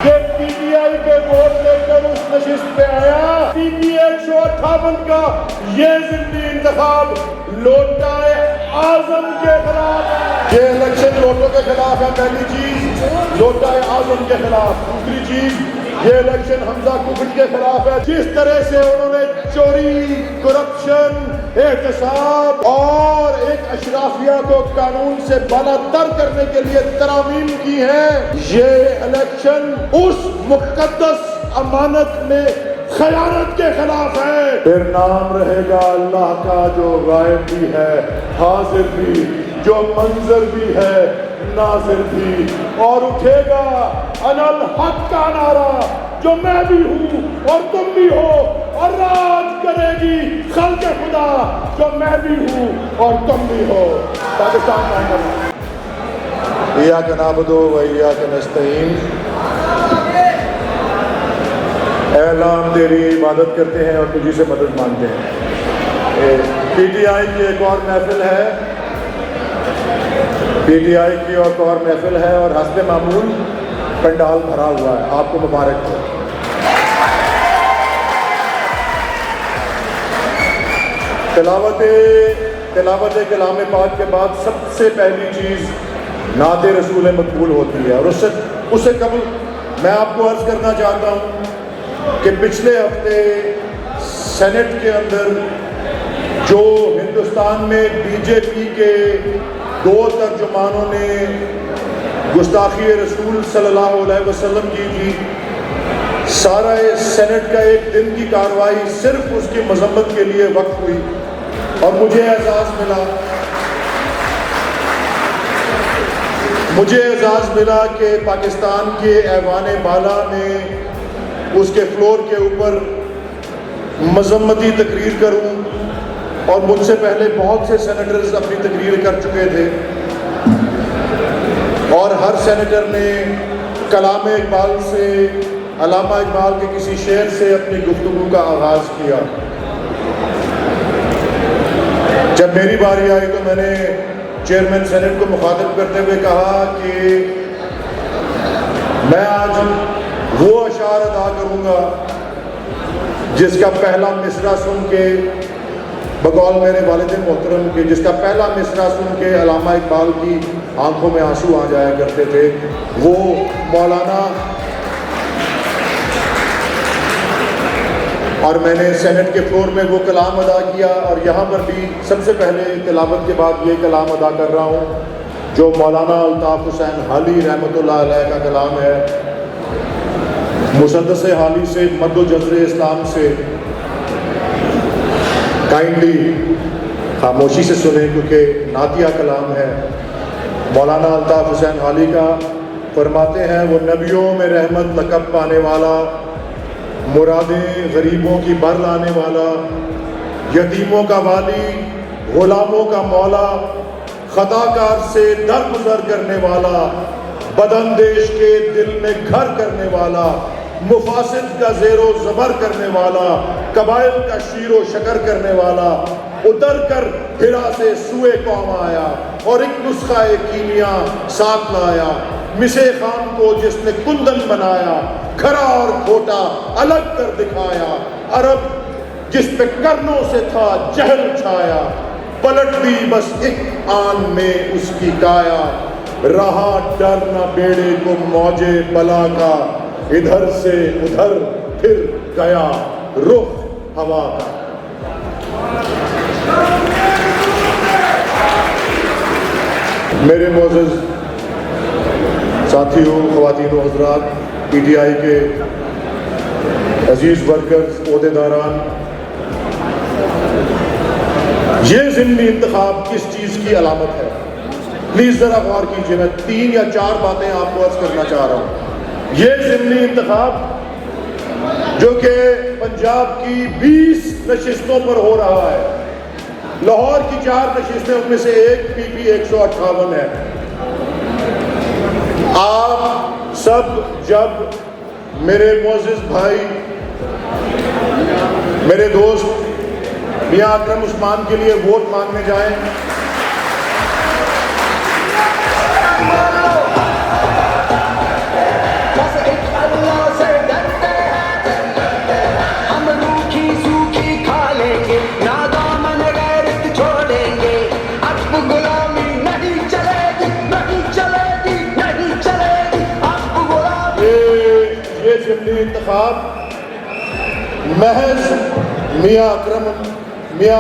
جو P T I کے vote لے کر اس نشست پہ آیا، پی پی 158 کا یہ ضمنی انتخاب لوٹائے اعظم کے خلاف ہے۔ یہ الیکشن لوٹوں کے خلاف ہے، پہلی چیز لوٹائے اعظم کے خلاف۔ دوسری چیز یہ الیکشن حمزہ کفر کے خلاف ہے۔ جس طرح سے انہوں نے چوری، کرپشن، احتساب اور ایک اشرافیہ کو قانون سے بالا تر کرنے کے لیے ترامیم کی ہیں، یہ الیکشن اس مقدس امانت میں خیانت کے خلاف ہے۔ پھر نام رہے گا اللہ کا جو غائب بھی ہے، حاضر بھی، جو منظر بھی ہے، ناظر بھی، اور اٹھے گا انا الحق کا نعرہ، جو میں بھی ہوں اور تم بھی ہو، اور راج کرے گی خلق خدا، جو میں بھی ہوں اور تم بھی ہو۔ پاکستان کا ایاک نعبد و ایاک نستعین۔ اے اللہ، ہم تیری عبادت کرتے ہیں اور تجھی سے مدد مانگتے ہیں۔ پی ٹی آئی کی ایک اور محفل ہے، پی ٹی آئی کی ایک اور محفل ہے اور حسب معمول پنڈال بھرا ہوا ہے۔ آپ کو مبارک ہو۔ تلاوت کلام پاک کے بعد سب سے پہلی چیز نعت رسول مقبول ہوتی ہے، اور اس سے قبل میں آپ کو عرض کرنا چاہتا ہوں کہ پچھلے ہفتے سینٹ کے اندر جو ہندوستان میں بی جے پی کے 2 ترجمانوں نے گستاخی رسول صلی اللہ علیہ وسلم کی تھی، سارا سینٹ کا ایک دن کی کارروائی صرف اس کی مذمت کے لیے وقف ہوئی، اور مجھے اعزاز ملا کہ پاکستان کے ایوان بالا نے اس کے فلور کے اوپر مذمتی تقریر کروں، اور مجھ سے پہلے بہت سے سینیٹرز اپنی تقریر کر چکے تھے، اور ہر سینیٹر نے کلام اقبال سے، علامہ اقبال کے کسی شعر سے اپنی گفتگو کا آغاز کیا۔ جب میری باری آئی تو میں نے چیئرمین سینٹ کو مخاطب کرتے ہوئے کہا کہ میں آج وہ اشعار ادا کروں گا جس کا پہلا مصرع سن کے، بقول میرے والد محترم کے، جس کا پہلا مصرع سن کے علامہ اقبال کی آنکھوں میں آنسو آ جایا کرتے تھے، وہ مولانا، اور میں نے سینٹ کے فلور میں وہ کلام ادا کیا، اور یہاں پر بھی سب سے پہلے تلاوت کے بعد یہ کلام ادا کر رہا ہوں جو مولانا الطاف حسین حالی رحمۃ اللہ علیہ کا کلام ہے۔ مسدس حالی سے مد و جزر اسلام سے کائنڈلی خاموشی سے سنیں، کیونکہ نعتیہ کلام ہے۔ مولانا الطاف حسین حالی کا فرماتے ہیں، وہ نبیوں میں رحمت لقب پانے والا، مرادیں غریبوں کی بر لانے والا، یتیموں کا والی، غلاموں کا مولا، خطا کار سے درگزر کرنے والا، بداندیش کے دل میں گھر کرنے والا، مفاسد کا زیر و زبر کرنے والا، قبائل کا شیر و شکر کرنے والا، اتر کر ہرا سے سوئے قوم آیا اور ایک نسخہ کیمیا ساتھ لایا، مسے خان کو جس نے کندن بنایا، کھرا اور کھوٹا الگ کر دکھایا، عرب جس پہ کرنوں سے تھا جہل چھایا، پلٹ دی بس ایک آن میں اس کی کایا، رہا ڈر نہ بیڑے کو موجے بلا کا، ادھر سے ادھر پھر گیا رخ ہوا کا۔ میرے معزز ساتھیوں، خواتین و حضرات، پی ٹی آئی کے عزیز ورکرز، عہدیداران، یہ ضمنی انتخاب کس چیز کی علامت ہے؟ پلیز ذرا غور کیجیے، میں 3 یا 4 باتیں آپ کو عرض کرنا چاہ رہا ہوں۔ یہ ضمنی انتخاب جو کہ پنجاب کی 20 نشستوں پر ہو رہا ہے، لاہور کی 4 نشستیں، ان میں سے ایک پی پی 158 ہے۔ آپ سب جب میرے معزز بھائی، میرے دوست میاں اکرم عثمان کے لیے ووٹ مانگنے جائیں، ضمنی انتخاب محض میاں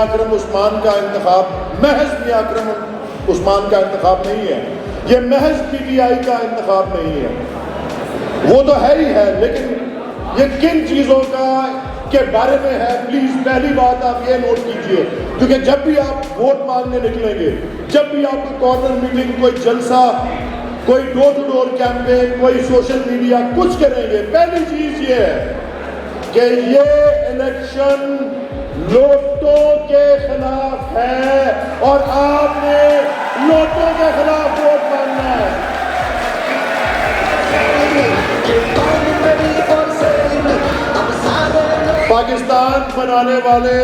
اکرم عثمان کا انتخاب، محض میاں اکرم عثمان کا انتخاب نہیں ہے، یہ محض پی ٹی آئی کا انتخاب نہیں ہے، وہ تو ہے ہی ہے، لیکن یہ کن چیزوں کے بارے میں ہے، پلیز پہلی بات آپ یہ نوٹ کیجئے، کیونکہ جب بھی آپ ووٹ مانگنے نکلیں گے، جب بھی آپ کو کارنر میٹنگ، کوئی جلسہ، کوئی ڈور ٹو ڈور کیمپین، کوئی سوشل میڈیا کچھ کریں گے، پہلی چیز یہ ہے کہ یہ الیکشن لوٹوں کے خلاف ہے اور آپ نے لوٹوں کے خلاف ووٹ مانگنا ہے۔ پاکستان بنانے والے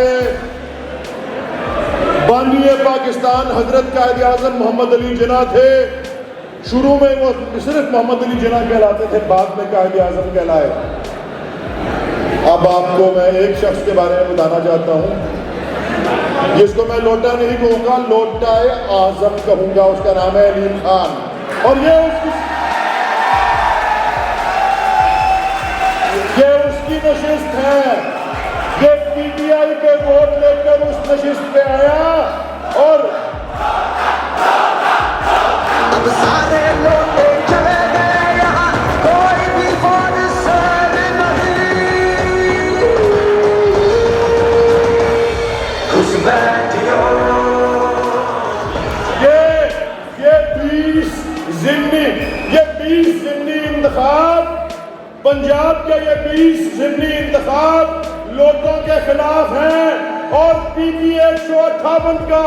بانی پاکستان حضرت قائد اعظم محمد علی جناح تھے، شروع میں وہ صرف محمد علی جناح کہلاتے تھے، بعد میں قائد اعظم کہلائے۔ اب آپ کو میں ایک شخص کے بارے میں بتانا چاہتا ہوں جس کو میں لوٹا نہیں کہوں گا، لوٹا اعظم کہوں گا، اس کا نام ہے علیم خان، اور یہ اس کی نشست ہے، یہ پی ٹی آئی کے ووٹ لے کر اس نشست پہ آیا اور اب سارے لوگ چلے گئے، یہاں کوئی بھی فورسر نہیں، خوش بیٹھو۔ یہ 20 ضمنی انتخاب، پنجاب کے یہ 20 ضمنی انتخاب لوٹوں کے خلاف ہیں، اور پی ٹی اے 158 کا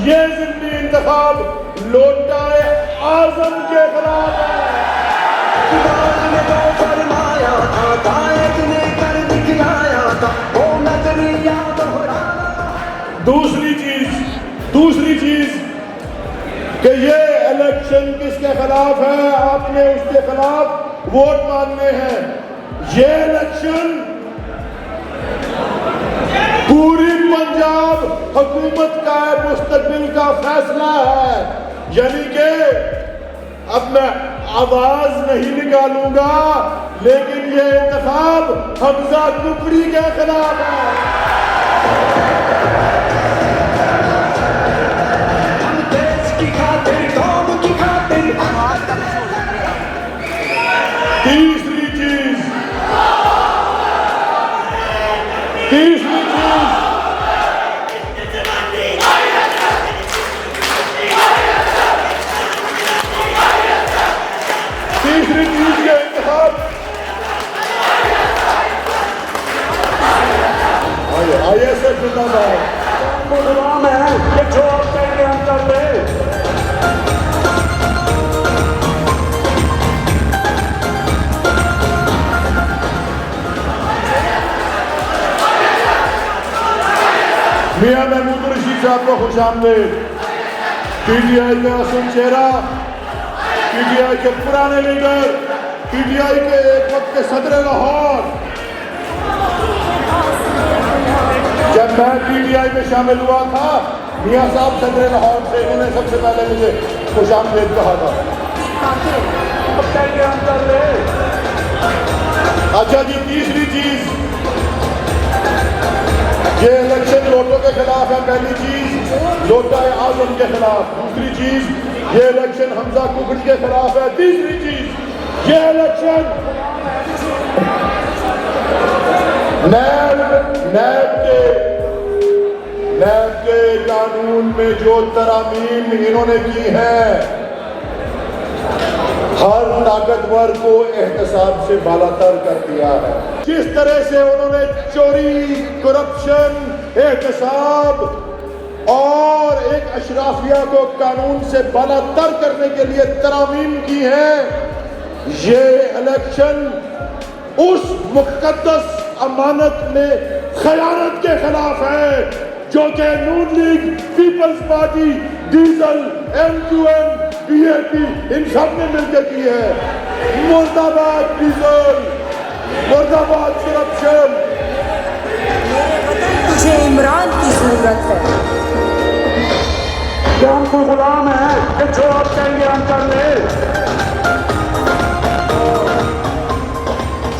یہ ضمنی انتخاب لوٹا اعظم کے خلاف ہے۔ دوسری چیز کہ یہ الیکشن کس کے خلاف ہے، آپ نے اس کے خلاف ووٹ مانگنے ہیں۔ یہ الیکشن پوری پنجاب حکومت کا مستقبل کا فیصلہ ہے، یعنی کہ اب میں آواز نہیں نکالوں گا، لیکن یہ انتخاب حمزہ ککڑی کے خلاف ہے۔ تیسری چیز کے انتخاب آئیے سے زندہ باد غلام ہے کہ جو پہلے ہم کر لیں۔ میاں محمود رشید صاحب کو خوش آمدید۔ پی ٹی آئی کا اصل چہرہ، پی ٹی آئی کے پرانے لیڈر، پی ٹی آئی کے ایک وقت کے صدر لاہور، جب میں پی ٹی آئی میں شامل ہوا تھا، میاں صاحب صدر لاہور سے، انہوں نے سب سے پہلے مجھے خوش آمدید کہا تھا۔ اچھا جی، تیسری چیز، یہ الیکشن لوٹوں کے خلاف ہے، پہلی چیز لوٹا اعظم کے خلاف، دوسری چیز یہ الیکشن حمزہ ککڑی کے خلاف ہے، تیسری چیز یہ الیکشن نیب کے قانون میں جو ترامیم انہوں نے کی ہیں، ہر طاقتور کو احتساب سے بالاتر کر دیا ہے۔ جس طرح سے انہوں نے چوری، کرپشن، احتساب اور ایک اشرافیہ کو قانون سے بالاتر کرنے کے لیے ترامیم کی ہیں، یہ الیکشن اس مقدس امانت میں خیانت کے خلاف ہے جو کہ Noon League, People's Party, diesel, M Q M, P A P ان سب نے مل کے کی ہے۔ مرد آباد ڈیزل، مرد آباد کرپشن۔ تجھے عمران کی ضرورت ہے، کیا ہم کوئی غلام ہیں کہ جو آپ کہیں گے ہم کر لیں؟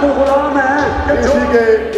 تو غلام ہے